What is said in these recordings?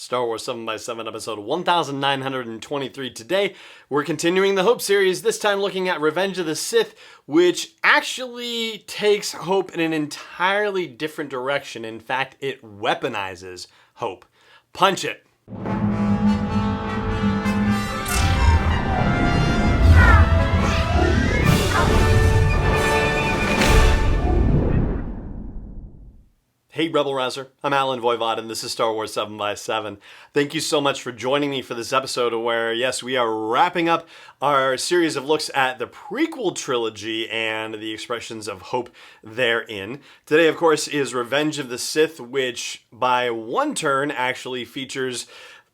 Star Wars 7x7 episode 1923. Today, we're continuing the Hope series, this time looking at Revenge of the Sith, which actually takes Hope in an entirely different direction. In fact, it weaponizes Hope. Punch it! Hey Rebel Rouser, I'm Alan Voivod and this is Star Wars 7x7. Thank you so much for joining me for this episode where, yes, we are wrapping up our series of looks at the Prequel Trilogy and the expressions of hope therein. Today, of course, is Revenge of the Sith, which by one turn actually features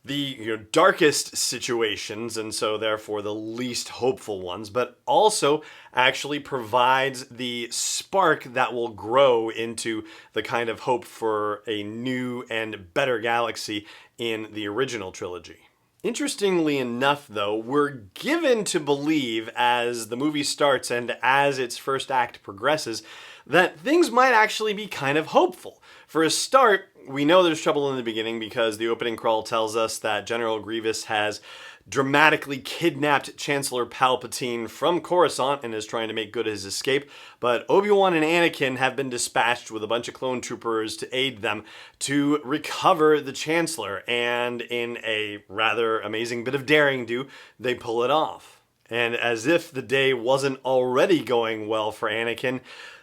the darkest situations, and so therefore the least hopeful ones, but also actually provides the spark that will grow into the kind of hope for a new and better galaxy in the original trilogy. Interestingly enough, though, we're given to believe as the movie starts and as its first act progresses that things might actually be kind of hopeful. For a start, we know there's trouble in the beginning because the opening crawl tells us that General Grievous has dramatically kidnapped Chancellor Palpatine from Coruscant and is trying to make good his escape, but Obi-Wan and Anakin have been dispatched with a bunch of clone troopers to aid them to recover the Chancellor, and in a rather amazing bit of daring-do, they pull it off. And as if the day wasn't already going well for Anakin,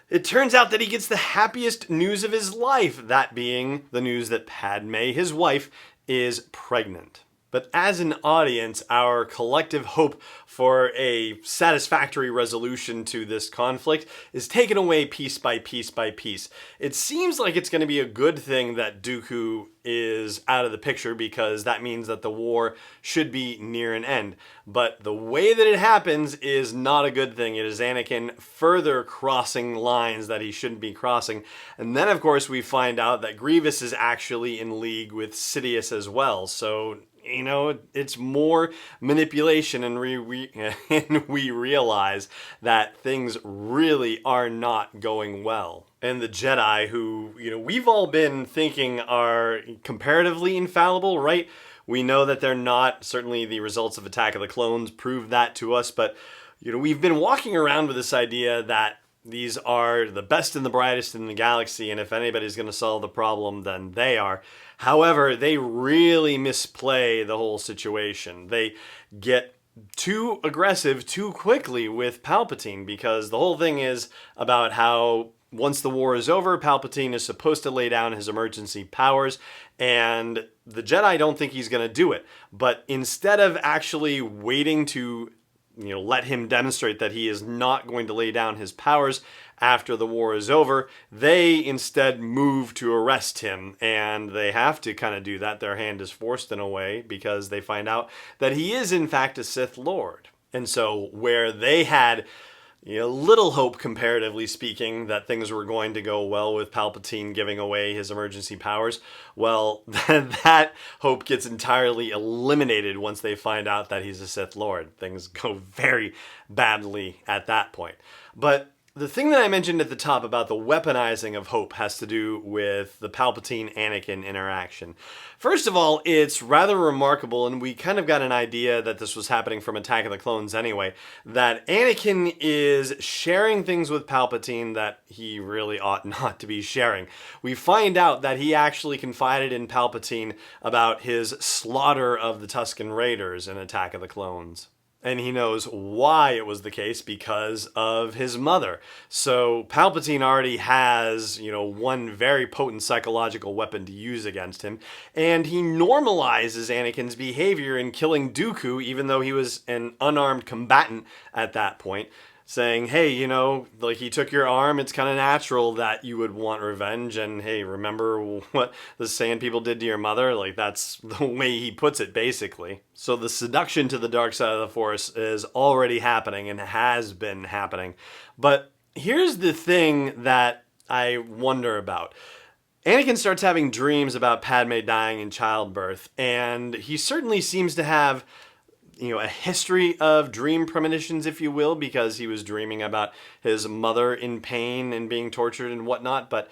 it turns out that he gets the happiest news of his life, that being the news that Padme, his wife, is pregnant. But as an audience, our collective hope for a satisfactory resolution to this conflict is taken away piece by piece by piece. It seems like it's going to be a good thing that Dooku is out of the picture because that means that the war should be near an end. But the way that it happens is not a good thing. It is Anakin further crossing lines that he shouldn't be crossing. And then, of course, we find out that Grievous is actually in league with Sidious as well. So it's more manipulation, and we realize that things really are not going well. And the Jedi, who, we've all been thinking are comparatively infallible, right? We know that they're not. Certainly the results of Attack of the Clones prove that to us, but, we've been walking around with this idea that these are the best and the brightest in the galaxy, and if anybody's going to solve the problem, then they are. However, they really misplay the whole situation. They get too aggressive too quickly with Palpatine because the whole thing is about how once the war is over, Palpatine is supposed to lay down his emergency powers, and the Jedi don't think he's going to do it. But instead of actually waiting to let him demonstrate that he is not going to lay down his powers after the war is over, they instead move to arrest him, and they have to kind of do that. Their hand is forced in a way because they find out that he is in fact a Sith Lord. And so where they had little hope, comparatively speaking, that things were going to go well with Palpatine giving away his emergency powers, well, that hope gets entirely eliminated once they find out that he's a Sith Lord. Things go very badly at that point. But the thing that I mentioned at the top about the weaponizing of hope has to do with the Palpatine-Anakin interaction. First of all, it's rather remarkable, and we kind of got an idea that this was happening from Attack of the Clones anyway, that Anakin is sharing things with Palpatine that he really ought not to be sharing. We find out that he actually confided in Palpatine about his slaughter of the Tusken Raiders in Attack of the Clones. And he knows why it was the case because of his mother. So Palpatine already has, one very potent psychological weapon to use against him. And he normalizes Anakin's behavior in killing Dooku, even though he was an unarmed combatant at that point, saying, hey, he took your arm, it's kind of natural that you would want revenge, and hey, remember what the Sand people did to your mother? That's the way he puts it, basically. So the seduction to the dark side of the Force is already happening and has been happening. But here's the thing that I wonder about. Anakin starts having dreams about Padme dying in childbirth, and he certainly seems to have a history of dream premonitions, if you will, because he was dreaming about his mother in pain and being tortured and whatnot. But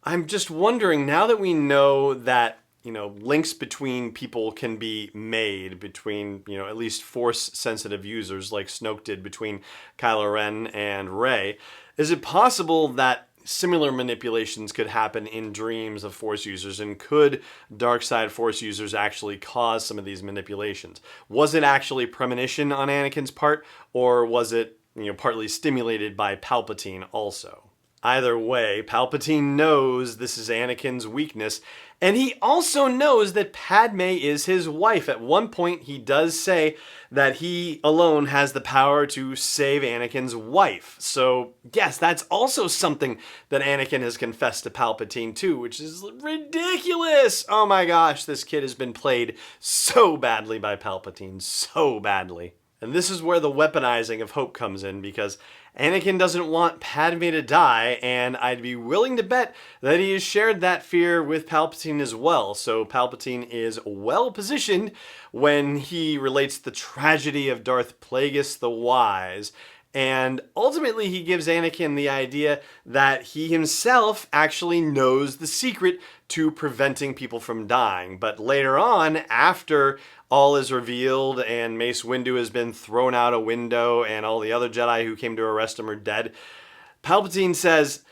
I'm just wondering, now that we know that links between people can be made between, at least Force-sensitive users like Snoke did between Kylo Ren and Rey. Is it possible that similar manipulations could happen in dreams of Force users, and could dark side Force users actually cause some of these manipulations? Was it actually premonition on Anakin's part, or was it, partly stimulated by Palpatine also? Either way, Palpatine knows this is Anakin's weakness, and he also knows that Padme is his wife. At one point, he does say that he alone has the power to save Anakin's wife. So, yes, that's also something that Anakin has confessed to Palpatine too, which is ridiculous! Oh my gosh, this kid has been played so badly by Palpatine, so badly. And this is where the weaponizing of hope comes in, because Anakin doesn't want Padme to die, and I'd be willing to bet that he has shared that fear with Palpatine as well. So Palpatine is well positioned when he relates the tragedy of Darth Plagueis the Wise, and ultimately he gives Anakin the idea that he himself actually knows the secret to preventing people from dying. But later on, after all is revealed and Mace Windu has been thrown out a window and all the other Jedi who came to arrest him are dead, Palpatine says,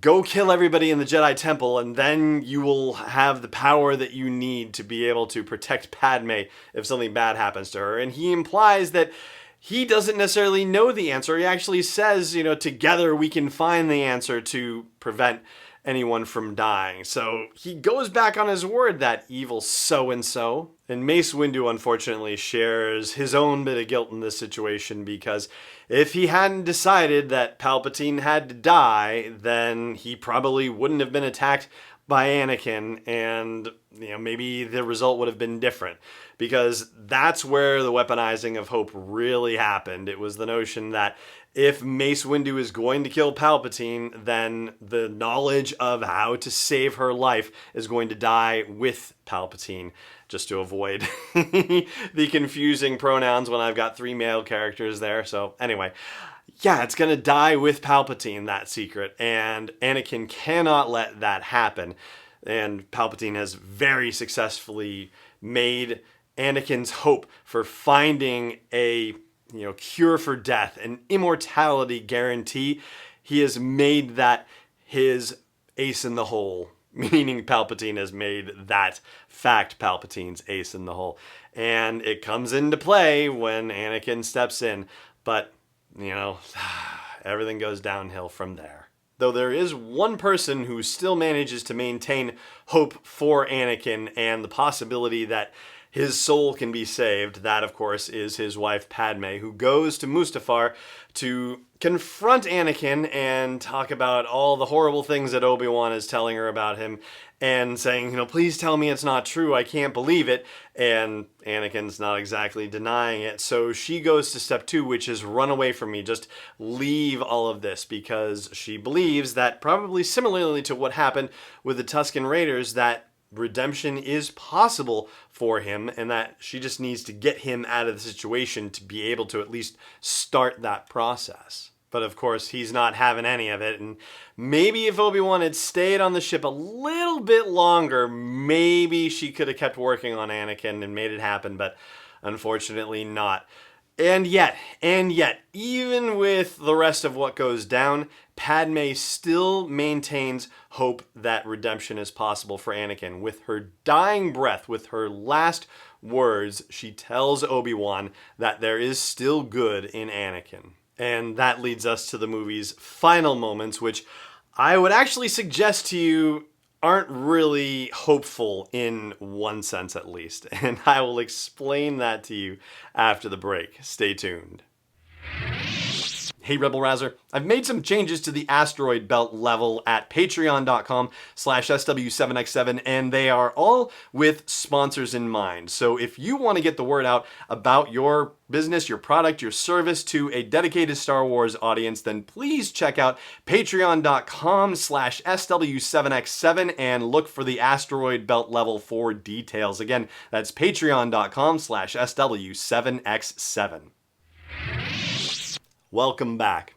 go kill everybody in the Jedi Temple, and then you will have the power that you need to be able to protect Padme if something bad happens to her. And he implies that he doesn't necessarily know the answer. He actually says, together we can find the answer to prevent anyone from dying. So he goes back on his word, that evil so-and-so. And Mace Windu, unfortunately, shares his own bit of guilt in this situation, because if he hadn't decided that Palpatine had to die, then he probably wouldn't have been attacked by Anakin, and maybe the result would have been different, because that's where the weaponizing of hope really happened. It was the notion that if Mace Windu is going to kill Palpatine, then the knowledge of how to save her life is going to die with Palpatine, just to avoid the confusing pronouns when I've got 3 male characters there. So anyway, yeah, it's going to die with Palpatine, that secret, and Anakin cannot let that happen. And Palpatine has very successfully made Anakin's hope for finding a cure for death, an immortality guarantee. He has made that his ace in the hole, meaning Palpatine has made that fact Palpatine's ace in the hole. And it comes into play when Anakin steps in, but everything goes downhill from there. Though there is one person who still manages to maintain hope for Anakin and the possibility that his soul can be saved. That, of course, is his wife Padme, who goes to Mustafar to confront Anakin and talk about all the horrible things that Obi-Wan is telling her about him, and saying, please tell me it's not true, I can't believe it. And Anakin's not exactly denying it. So she goes to step 2, which is run away from me, just leave all of this, because she believes that, probably similarly to what happened with the Tusken Raiders, that redemption is possible for him, and that she just needs to get him out of the situation to be able to at least start that process. But of course, he's not having any of it, and maybe if Obi-Wan had stayed on the ship a little bit longer, maybe she could have kept working on Anakin and made it happen, but unfortunately not. And yet, even with the rest of what goes down, Padme still maintains hope that redemption is possible for Anakin. With her dying breath, with her last words, she tells Obi-Wan that there is still good in Anakin. And that leads us to the movie's final moments, which I would actually suggest to you aren't really hopeful in one sense at least. And I will explain that to you after the break. Stay tuned. Hey Rebel Rouser, I've made some changes to the asteroid belt level at patreon.com/SW7X7, and they are all with sponsors in mind. So if you want to get the word out about your business, your product, your service to a dedicated Star Wars audience, then please check out patreon.com/SW7X7 and look for the asteroid belt level for details. Again, that's patreon.com/SW7X7. Welcome back.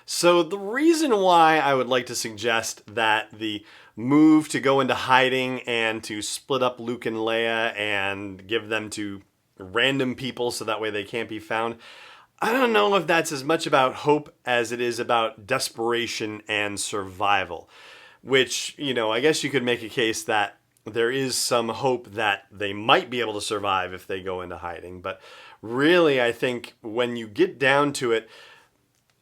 So the reason why I would like to suggest that the move to go into hiding and to split up Luke and Leia and give them to random people so that way they can't be found, I don't know if that's as much about hope as it is about desperation and survival. Which, I guess you could make a case that there is some hope that they might be able to survive if they go into hiding. But really, I think when you get down to it,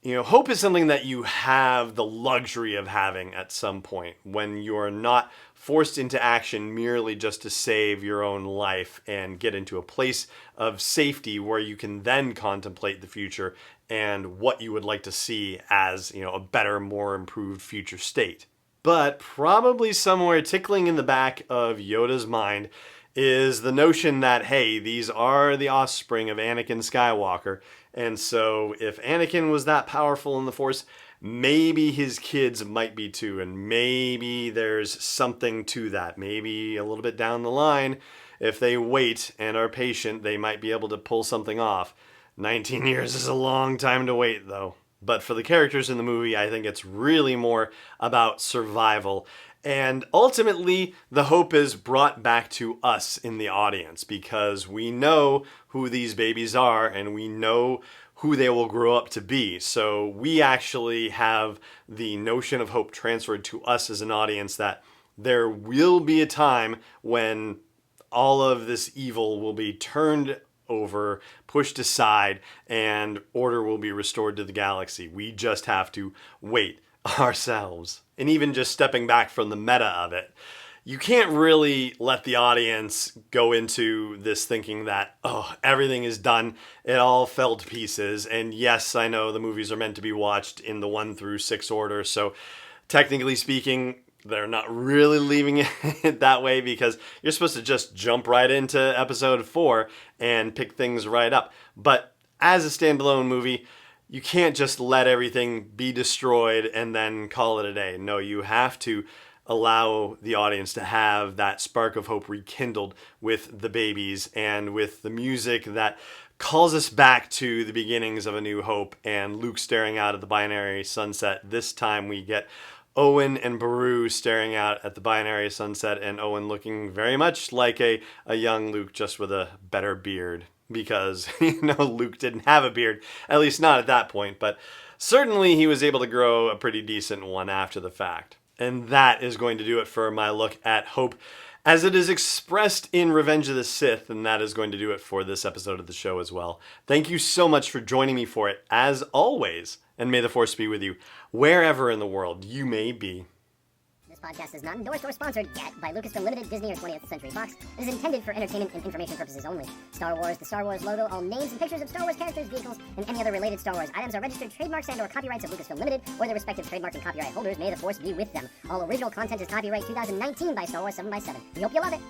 hope is something that you have the luxury of having at some point when you're not forced into action merely just to save your own life and get into a place of safety where you can then contemplate the future and what you would like to see as, a better, more improved future state. But probably somewhere tickling in the back of Yoda's mind is the notion that, hey, these are the offspring of Anakin Skywalker, and so if Anakin was that powerful in the Force, maybe his kids might be too, and maybe there's something to that. Maybe a little bit down the line, if they wait and are patient, they might be able to pull something off. 19 years is a long time to wait, though. But for the characters in the movie, I think it's really more about survival. And ultimately, the hope is brought back to us in the audience because we know who these babies are and we know who they will grow up to be. So we actually have the notion of hope transferred to us as an audience that there will be a time when all of this evil will be turned over, pushed aside, and order will be restored to the galaxy. We just have to wait ourselves. And even just stepping back from the meta of it, you can't really let the audience go into this thinking that, everything is done. It all fell to pieces. And yes, I know the movies are meant to be watched in the 1 through 6 order. So technically speaking, they're not really leaving it that way because you're supposed to just jump right into episode 4 and pick things right up. But as a standalone movie, you can't just let everything be destroyed and then call it a day. No, you have to allow the audience to have that spark of hope rekindled with the babies and with the music that calls us back to the beginnings of A New Hope and Luke staring out at the binary sunset. This time we get Owen and Beru staring out at the binary sunset and Owen looking very much like a young Luke just with a better beard. Because, Luke didn't have a beard, at least not at that point, but certainly he was able to grow a pretty decent one after the fact. And that is going to do it for my look at hope as it is expressed in Revenge of the Sith, and that is going to do it for this episode of the show as well. Thank you so much for joining me for it, as always, and may the Force be with you, wherever in the world you may be. This podcast is not endorsed or sponsored yet by Lucasfilm Limited, Disney, or 20th Century Fox. It is intended for entertainment and information purposes only. Star Wars, the Star Wars logo, all names and pictures of Star Wars characters, vehicles, and any other related Star Wars items are registered trademarks and/or copyrights of Lucasfilm Limited or their respective trademark and copyright holders. May the Force be with them. All original content is copyright 2019 by Star Wars 7x7. We hope you love it.